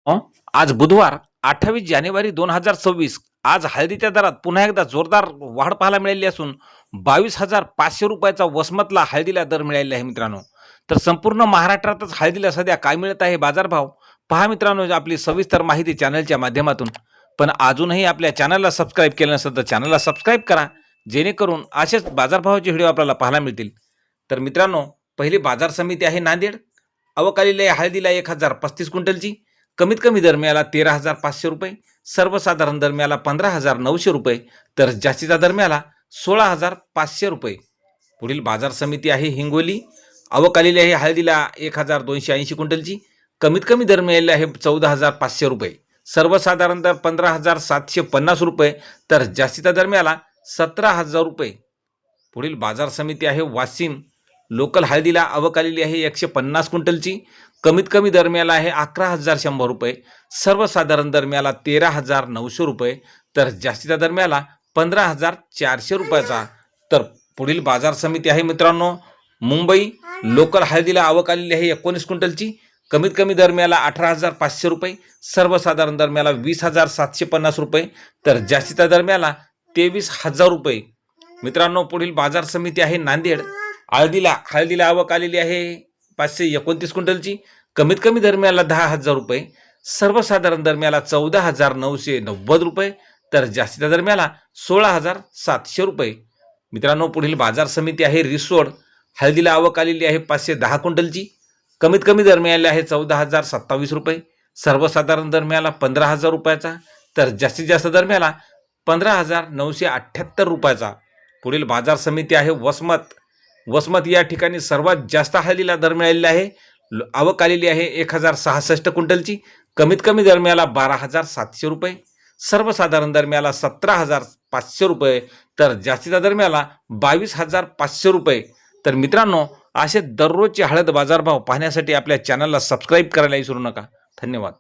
अ, आज बुधवार 28 जानेवारी 2026. आज हळदीच्या दरात पुन्हा एकदा जोरदार वाढ पाहायला मिळाली असून 22,500 रुपयाचा वसमतला हळदीला दर मिळालेला आहे मित्रांनो. तर संपूर्ण महाराष्ट्रातच हळदीला सध्या काय मिळत आहे बाजारभाव पहा मित्रांनो, आपली सविस्तर माहिती चॅनलच्या माध्यमातून. पण अजूनही आपल्या चॅनलला सबस्क्राईब केलं नसेल तर चॅनलला सबस्क्राईब करा, जेणेकरून असेच बाजारभावाचे व्हिडिओ आपल्याला पाहायला मिळतील. तर मित्रांनो, पहिली बाजार समिती आहे नांदेड. आवक आलेली आहे हळदीला 1035 क्विंटलची. कमीत कमी दर मिळाला 13,500 रुपये, सर्वसाधारण दर मिळाला 15,900 रुपये, तर जास्तीचा दर मिळाला 16,500 रुपये. पुढील बाजार समिती आहे हिंगोली. आवक आलेली आहे हळदीला 1,280 क्विंटलची. कमीत कमी दर मिळालेला आहे 14,500 रुपये, सर्वसाधारण दर 15,750 रुपये, तर जास्तीचा दर मिळाला 17,000 रुपये. पुढील बाजार समिती आहे वाशिम. लोकल हळदीला आवक आलेली आहे 150 क्विंटलची. कमीत कमी दर मिळाला आहे 11,100 रुपये, सर्वसाधारण दर मिळाला 13,900 रुपये, तर जास्तीचा दर मिळाला 15,400 रुपयाचा. तर पुढील बाजार समिती आहे मित्रांनो मुंबई. लोकल हळदीला आवक आलेली आहे 19 क्विंटलची. कमीत कमी दर मिळाला 18,500 रुपये, सर्वसाधारण दर मिळाला 20,750 रुपये, तर जास्तीचा दर मिळाला 23,000 रुपये. मित्रांनो, पुढील बाजार समिती आहे नांदेड. हळदीला आवक आलेली आहे 529 क्विंटलची. कमीत कमी दर मिळाला 10,000 रुपये, सर्वसाधारण दर मिळाला 14,990 रुपये, तर जास्तीचा दर मिळाला 16,700 रुपये. मित्रांनो, पुढील बाजार समिती आहे रिसोड. हळदीला आवक आलेली आहे 510 क्विंटलची. कमीत कमी दर मिळाले आहे 14,027 रुपये, सर्वसाधारण दर मिळाला 15,000 रुपयाचा, तर जास्तीत जास्त दर मिळाला 15,978 रुपयाचा. पुढील बाजार समिती आहे वसमत या ठिकाणी सर्वात जास्त हळदीला दर मिळालेला आहे. आवक आलेली आहे 1,066 क्विंटलची. कमीत कमी दर मिळाला 12,700 रुपये, सर्वसाधारण दर मिळाला 17,500 रुपये, तर जास्तीचा दर मिळाला 22,500 रुपये. तर मित्रांनो, असे दररोजचे हळद बाजारभाव पाहण्यासाठी आपल्या चॅनलला सबस्क्राईब करायला विसरू नका. धन्यवाद.